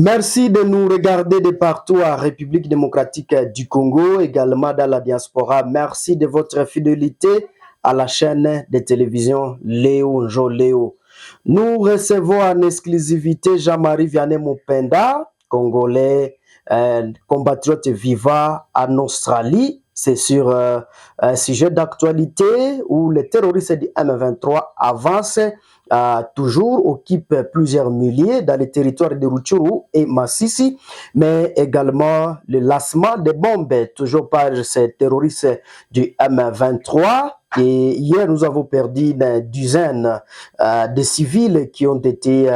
Merci de nous regarder de partout en République démocratique du Congo, également dans la diaspora. Merci de votre fidélité à la chaîne de télévision Léo Njoléo. Nous recevons en exclusivité Jean-Marie Vianney Mupenda, congolais, compatriote vivant en Australie. C'est sur un sujet d'actualité où les terroristes du M23 avancent toujours, occupent plusieurs milliers dans les territoires de Rutshuru et Massissi, mais également le lancement des bombes, toujours par ces terroristes du M23. Et hier, nous avons perdu une dizaine de civils qui ont été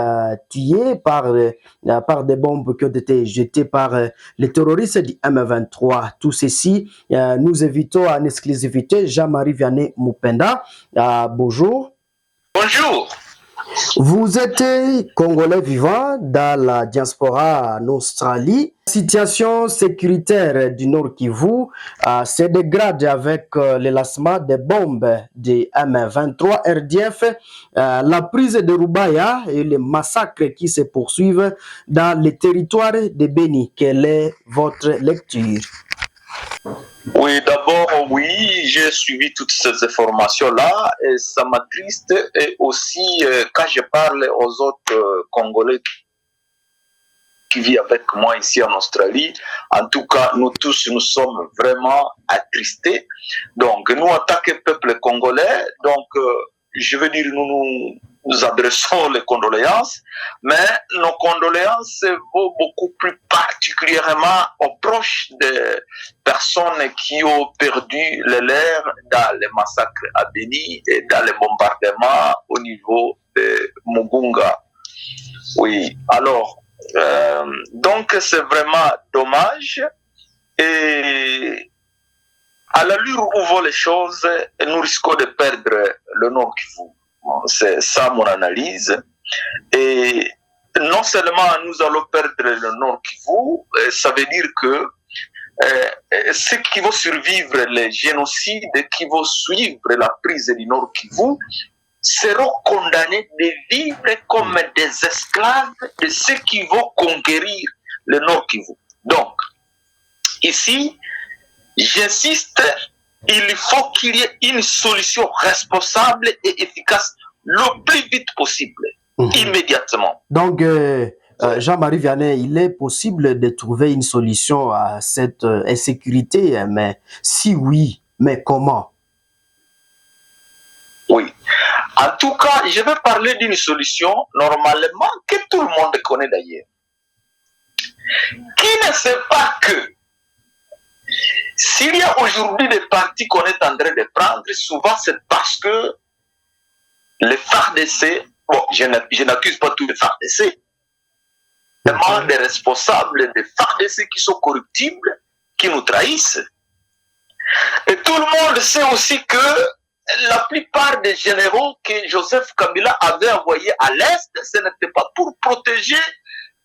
tués par des bombes qui ont été jetées par les terroristes du M23. Tout ceci, nous invitons en exclusivité Jean-Marie Vianney Mupenda. Bonjour. Bonjour. Vous êtes Congolais vivant dans la diaspora en Australie. La situation sécuritaire du Nord Kivu se dégrade avec le lancement des bombes de M23 RDF, la prise de Rubaya et les massacres qui se poursuivent dans les territoires de Beni. Quelle est votre lecture? Oui, d'abord, oui, j'ai suivi toutes ces informations-là et ça m'attriste. Et aussi, quand je parle aux autres Congolais qui vivent avec moi ici en Australie, en tout cas, nous tous, nous sommes vraiment attristés. Donc, nous, en tant que peuple congolais, donc, je veux dire, nous adressons les condoléances, mais nos condoléances vont beaucoup plus particulièrement aux proches des personnes qui ont perdu les leurs dans les massacres à Beni et dans les bombardements au niveau de Mugunga. Oui, alors, donc c'est vraiment dommage et à l'allure où vont les choses, nous risquons de perdre le Nord Kivu. C'est ça mon analyse. Et non seulement nous allons perdre le Nord Kivu, ça veut dire que ceux qui vont survivre les génocides, qui vont suivre la prise du Nord Kivu, seront condamnés de vivre comme des esclaves de ceux qui vont conquérir le Nord Kivu. Donc, ici, j'insiste, il faut qu'il y ait une solution responsable et efficace le plus vite possible, immédiatement. Donc, Jean-Marie Vianney, il est possible de trouver une solution à cette insécurité, mais si oui, mais comment? Oui. En tout cas, je vais parler d'une solution, normalement, que tout le monde connaît d'ailleurs. Qui ne sait pas que s'il y a aujourd'hui des partis qu'on est en train de prendre, souvent c'est parce que les FARDC, bon, je n'accuse pas tous les FARDC, vraiment des responsables des FARDC qui sont corruptibles, qui nous trahissent. Et tout le monde sait aussi que la plupart des généraux que Joseph Kabila avait envoyés à l'Est, ce n'était pas pour protéger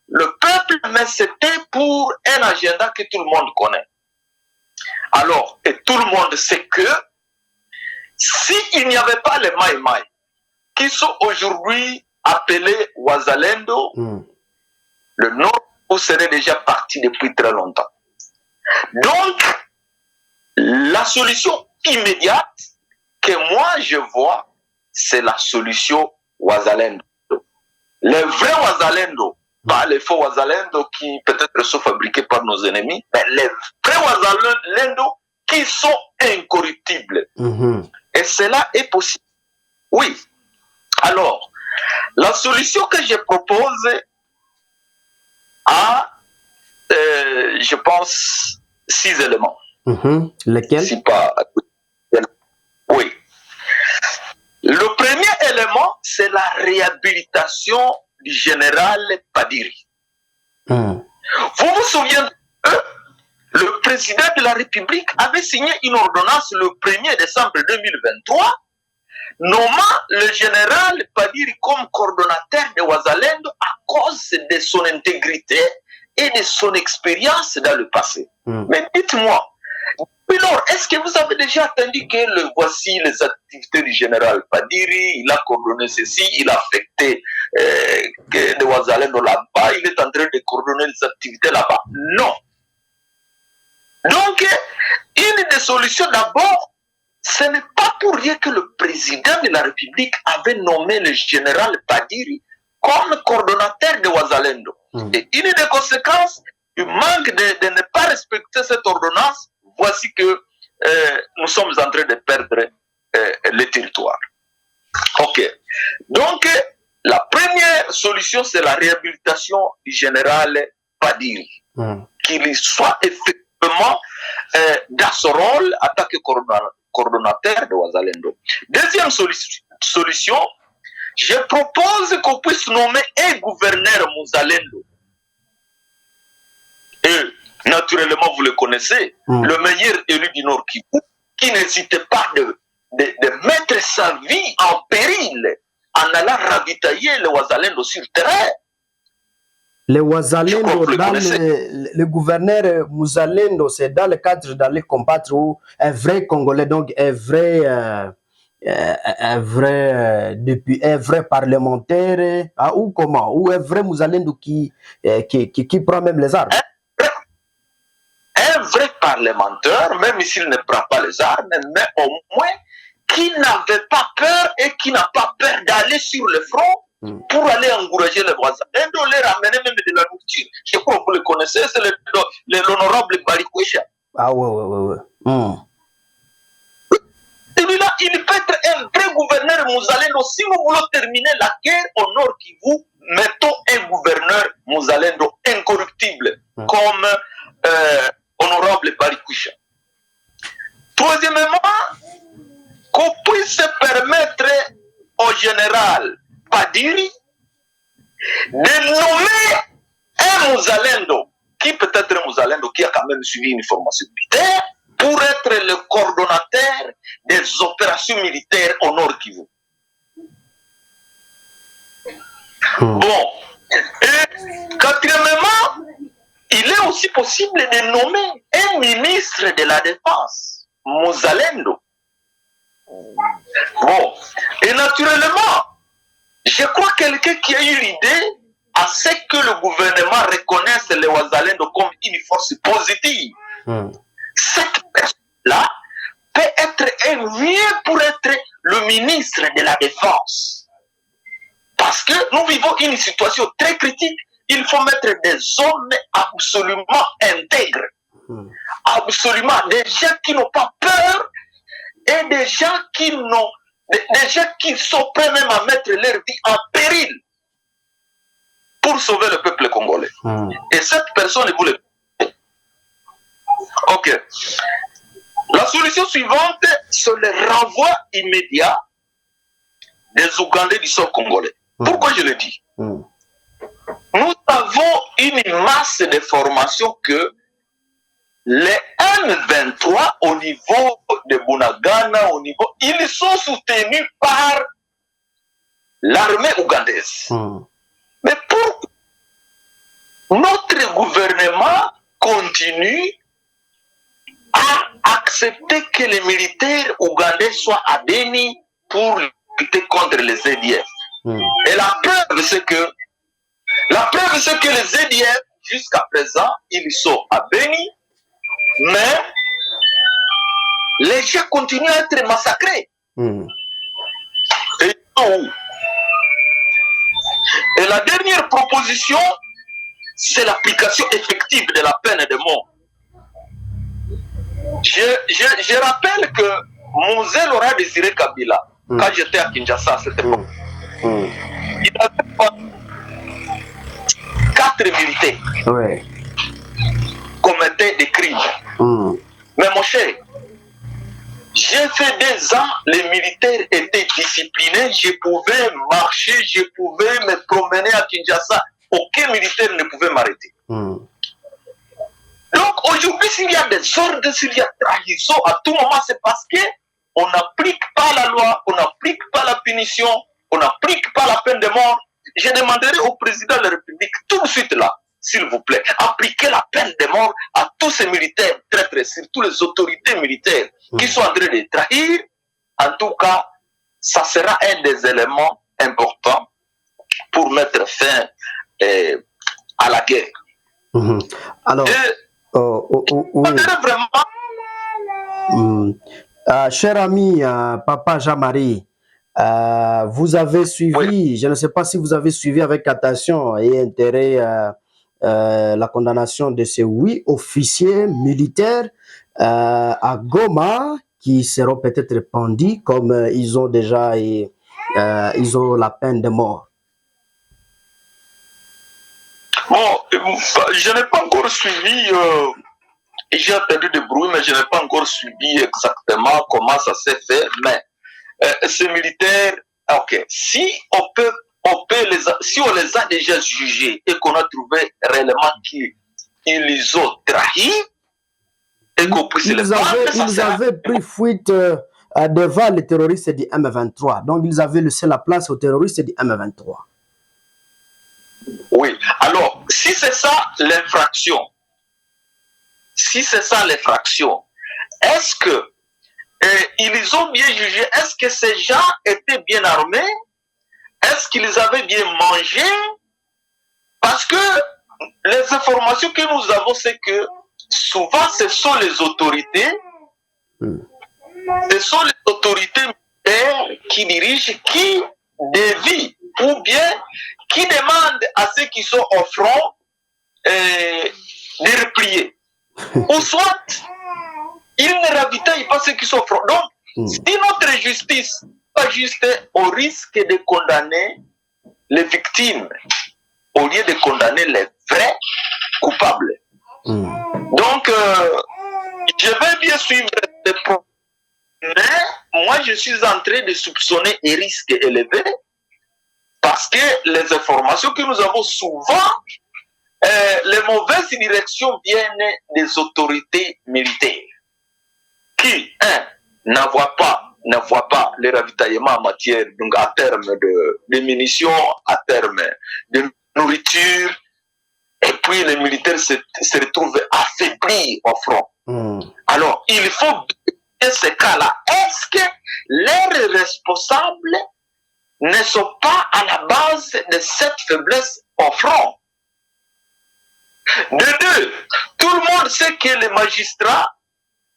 le peuple, mais c'était pour un agenda que tout le monde connaît. Alors, et tout le monde sait que s'il n'y avait pas les Maï-Maï, qui sont aujourd'hui appelés Wazalendo, le Nord serait déjà parti depuis très longtemps. Donc, la solution immédiate que moi je vois, c'est la solution Wazalendo. Les vrais Wazalendo, pas les faux Wazalendo qui peut-être sont fabriqués par nos ennemis, mais les vrais Wazalendo qui sont incorruptibles. Et cela est possible. Oui. Alors, la solution que je propose a, je pense, 6 éléments. Lesquels? Si pas... Oui. Le premier élément, c'est la réhabilitation du général Padiri. Vous vous souvenez, le président de la République avait signé une ordonnance le 1er décembre 2023 nommant le général Padiri comme coordonnateur de Wazalendo à cause de son intégrité et de son expérience dans le passé. Mais dites-moi, Puis alors, est-ce que vous avez déjà entendu que voici les activités du général Padiri, il a coordonné ceci, il a affecté de Ouazalendo là-bas, il est en train de coordonner les activités là-bas? Non. Donc, une des solutions d'abord, ce n'est pas pour rien que le président de la République avait nommé le général Padiri comme coordonnateur de Ouazalendo. Et une des conséquences du manque de ne pas respecter cette ordonnance, voici que nous sommes en train de perdre le territoire. Ok. Donc, la première solution, c'est la réhabilitation du général Padiri. Qu'il soit effectivement dans son rôle en tant que coordonnateur de Ouazalendo. Deuxième solution, je propose qu'on puisse nommer un gouverneur Mouzalendo. Et naturellement, vous le connaissez, le meilleur élu du Nord Kivu, qui n'hésitait pas de mettre sa vie en péril en allant ravitailler les Ouazalendo sur terrain. Le Ouazalendo, le gouverneur Mouzalendo, c'est dans le cadre d'aller combattre un vrai Congolais, donc un vrai parlementaire, ou comment? Ou un vrai Mouzalendo qui prend même les armes? Un vrai parlementaire, même s'il ne prend pas les armes, mais au moins qui n'avait pas peur et qui n'a pas peur d'aller sur le front pour aller encourager les voisins. Et de les ramener même de la nourriture. Je crois que vous le connaissez, c'est l'honorable Barikwisha. Ah ouais. Celui-là, il peut être un vrai gouverneur Mouzalendo. Si nous voulons terminer la guerre au Nord Kivu, mettons un gouverneur Mouzalendo incorruptible, comme honorable Barikwisha. Troisièmement, qu'on puisse permettre au général Padiri de nommer un Mouzalendo, qui peut être un Mouzalendo qui a quand même suivi une formation militaire, pour être le coordonnateur des opérations militaires au Nord Kivu. Bon. Et quatrièmement, il est aussi possible de nommer un ministre de la Défense, Mouzalendo. Bon. Et naturellement, je crois quelqu'un qui a eu l'idée à ce que le gouvernement reconnaisse les Ouazalendo comme une force positive. Cette personne-là peut être mieux pour être le ministre de la Défense. Parce que nous vivons une situation très critique. Il faut mettre des hommes absolument intègres. Absolument. Des gens qui n'ont pas peur et des gens qui sont prêts même à mettre leur vie en péril pour sauver le peuple congolais. Et cette personne, vous le... Ok. La solution suivante, c'est le renvoi immédiat des Ougandais du sol congolais. Pourquoi je le dis? Nous avons une masse de formation que les M23 au niveau de Bunagana, ils sont soutenus par l'armée ougandaise. Mais pourquoi notre gouvernement continue à accepter que les militaires ougandais soient à Beni pour lutter contre les ZDF? Et la preuve, c'est que les ZDF, jusqu'à présent, ils sont à Beni, mais les gens continuent à être massacrés. Et la dernière proposition, c'est l'application effective de la peine de mort. Je rappelle que Mosé Laurent Désiré Kabila, quand j'étais à Kinshasa à cette époque, il avait pas 4 militaires commettaient des crimes. Mais mon cher, j'ai fait 2 ans, les militaires étaient disciplinés, je pouvais marcher, je pouvais me promener à Kinshasa, aucun militaire ne pouvait m'arrêter. Donc aujourd'hui, s'il y a des ordres, s'il y a trahison, à tout moment, c'est parce qu'on n'applique pas la loi, on n'applique pas la punition, on n'applique pas la peine de mort. Je demanderai au président de la République tout de suite là, s'il vous plaît, appliquer la peine de mort à tous ces militaires très mettre surtout les autorités militaires qui sont en train de trahir, en tout cas, ça sera un des éléments importants pour mettre fin à la guerre. Alors, oui. Vraiment... cher ami, Papa Jean-Marie, vous avez suivi, oui. Je ne sais pas si vous avez suivi avec attention et intérêt la condamnation de ces 8 officiers militaires à Goma qui seront peut-être pendus comme ils ont déjà ils ont la peine de mort. Bon, je n'ai pas encore suivi, j'ai entendu des bruits, mais je n'ai pas encore suivi exactement comment ça s'est fait. Mais ces militaires, ok, si on les a déjà jugés et qu'on a trouvé réellement qu'ils les ont trahis, et qu'on puisse les prendre, ils avaient pris fuite devant les terroristes du M23. Donc, ils avaient laissé la place aux terroristes du M23. Oui, alors, si c'est ça l'infraction, est-ce que ils ont bien jugé? Est-ce que ces gens étaient bien armés? Est-ce qu'ils avaient bien mangé? Parce que les informations que nous avons, c'est que souvent ce sont les autorités, militaires qui dirigent, qui dévient ou bien qui demandent à ceux qui sont au front de replier. Ou soit, ils ne ravitaillent pas ceux qui sont au front. Donc, si notre justice n'est pas juste au risque de condamner les victimes, au lieu de condamner les vrais coupables. Donc, je vais bien suivre les problèmes, mais moi, je suis en train de soupçonner un risque élevé parce que les informations que nous avons souvent, les mauvaises directions viennent des autorités militaires qui, ne voient pas le ravitaillement en matière, donc à terme de munitions, à terme de nourriture, et puis les militaires se retrouvent affaiblis au front. Alors, il faut dans ces cas-là, est-ce que les responsables ne sont pas à la base de cette faiblesse au front? De deux, tout le monde sait que les magistrats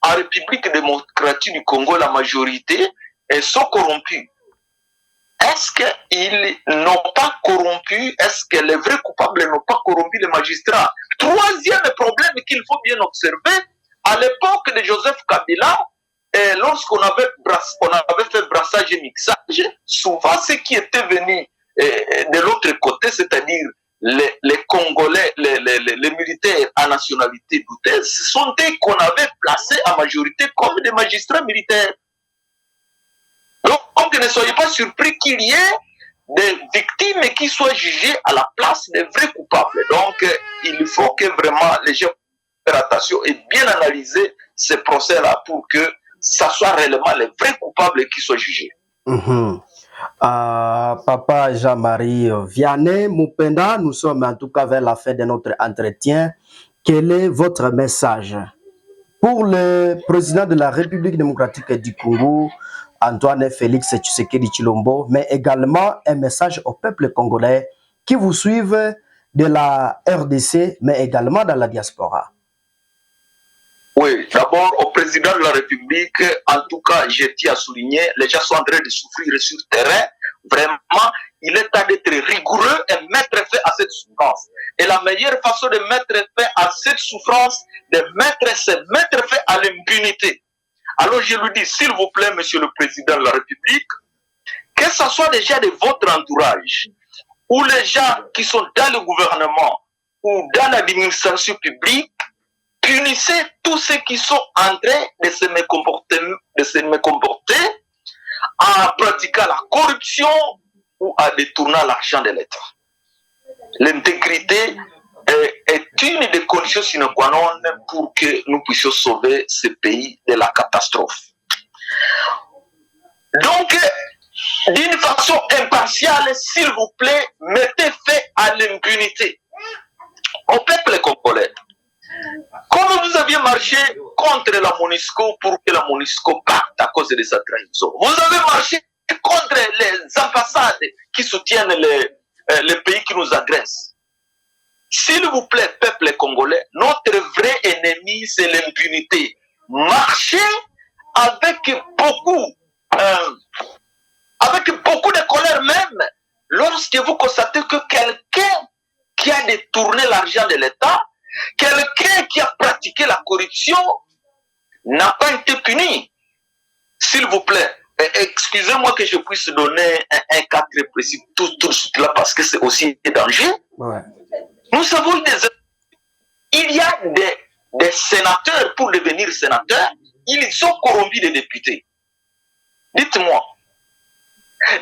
en République démocratique du Congo, la majorité, sont corrompus. Est-ce qu'ils n'ont pas corrompu? Est-ce que les vrais coupables n'ont pas corrompu les magistrats? Troisième problème qu'il faut bien observer, à l'époque de Joseph Kabila, lorsqu'on avait fait brassage et mixage, souvent ceux qui étaient venus de l'autre côté, c'est-à-dire les Congolais, les militaires à nationalité douteuse, ce sont eux qu'on avait placés en majorité comme des magistrats militaires. Donc ne soyez pas surpris qu'il y ait des victimes qui soient jugées à la place des vrais coupables. Donc il faut que vraiment les gens fassent attention et bien analyser ces procès-là pour que ça soit réellement les vrais coupables qui soient jugés. Papa Jean-Marie Vianney Mupenda, nous sommes en tout cas vers la fin de notre entretien. Quel est votre message pour le président de la République démocratique du Congo, Antoine Félix Tshisekedi Tshilombo, mais également un message au peuple congolais qui vous suivent de la RDC, mais également dans la diaspora? Oui, d'abord au président de la République, en tout cas, je tiens à souligner, les gens sont en train de souffrir sur le terrain. Vraiment, il est temps d'être rigoureux et mettre fin à cette souffrance. Et la meilleure façon de mettre fin à cette souffrance, c'est mettre fin à l'impunité. Alors je lui dis, s'il vous plaît, monsieur le président de la République, que ce soit déjà de votre entourage, ou les gens qui sont dans le gouvernement, ou dans l'administration publique, punissez tous ceux qui sont en train de se mécomporter en pratiquant la corruption ou en détournant l'argent de l'État. L'intégrité est une des conditions sine qua non pour que nous puissions sauver ce pays de la catastrophe. Donc, d'une façon impartiale, s'il vous plaît, mettez fin à l'impunité au peuple congolais. Comme vous aviez marché contre la MONUSCO pour que la MONUSCO parte à cause de sa trahison. Vous avez marché contre les ambassades qui soutiennent les pays qui nous agressent. S'il vous plaît, peuple congolais, notre vrai ennemi, c'est l'impunité. Marchez avec beaucoup de colère même, lorsque vous constatez que quelqu'un qui a détourné l'argent de l'État, quelqu'un qui a pratiqué la corruption n'a pas été puni. S'il vous plaît, excusez-moi que je puisse donner un cas très précis tout de suite là parce que c'est aussi un danger. Ouais. Nous avons il y a des sénateurs pour devenir sénateurs, ils ont corrompu des députés. Dites-moi,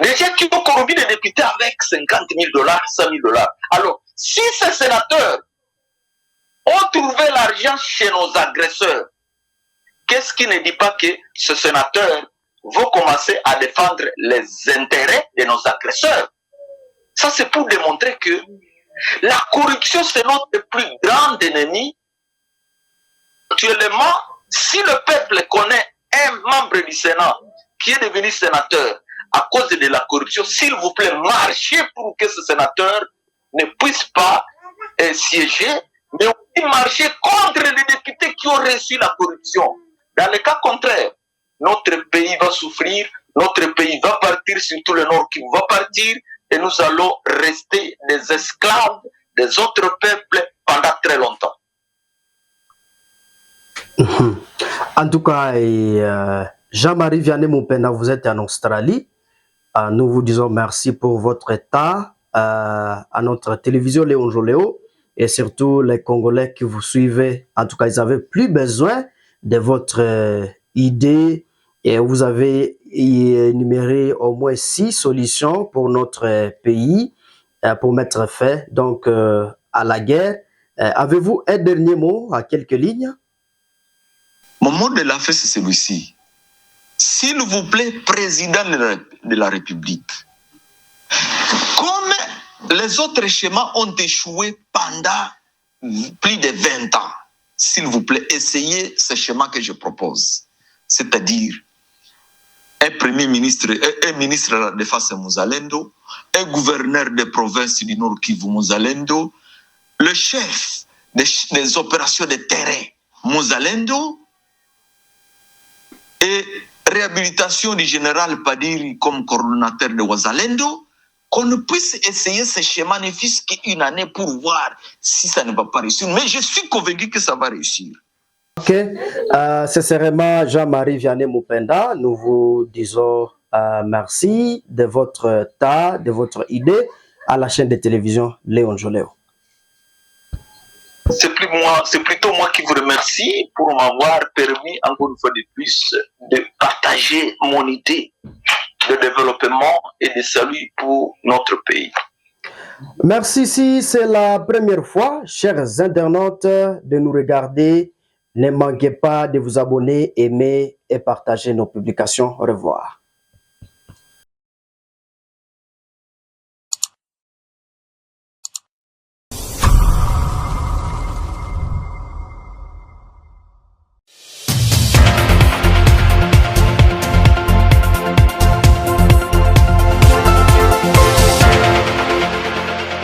des gens qui ont corrompu des députés avec 50 000 $, 100 000 $. Alors, si ces sénateurs ont trouvé l'argent chez nos agresseurs, qu'est-ce qui ne dit pas que ce sénateur va commencer à défendre les intérêts de nos agresseurs? Ça, c'est pour démontrer que la corruption, c'est notre plus grand ennemi. Actuellement, si le peuple connaît un membre du Sénat qui est devenu sénateur à cause de la corruption, s'il vous plaît, marchez pour que ce sénateur ne puisse pas siéger, mais aussi marcher contre les députés qui ont reçu la corruption. Dans le cas contraire, notre pays va souffrir, notre pays va partir, surtout le Nord qui va partir, et nous allons rester des esclaves des autres peuples pendant très longtemps. En tout cas, Jean-Marie Vianney Mupenda, vous êtes en Australie. Nous vous disons merci pour votre état à notre télévision Léon Joléo et surtout les Congolais qui vous suivent. En tout cas, ils avaient plus besoin de votre idée et vous avez énuméré au moins 6 solutions pour notre pays pour mettre fin donc à la guerre. Avez-vous un dernier mot à quelques lignes? Mon mot de la fin, c'est celui-ci. S'il vous plaît, président de la République, comme les autres schémas ont échoué pendant plus de 20 ans, s'il vous plaît, essayez ce schéma que je propose. C'est-à-dire un premier ministre, un ministre de la Défense Muzalendo, un gouverneur de province du Nord Kivu Muzalendo, le chef des opérations de terrain Muzalendo, et réhabilitation du général Padiri comme coordonnateur de Wazalendo, qu'on puisse essayer ce schéma ne fût qu'une année pour voir si ça ne va pas réussir. Mais je suis convaincu que ça va réussir. Ok, c'est vraiment Jean-Marie Vianney Mupenda. Nous vous disons merci de votre temps, de votre idée à la chaîne de télévision Léon Joléo. C'est plutôt moi qui vous remercie pour m'avoir permis, encore une fois de plus, de partager mon idée de développement et de salut pour notre pays. Merci. Si c'est la première fois, chers internautes, de nous regarder, ne manquez pas de vous abonner, aimer et partager nos publications. Au revoir.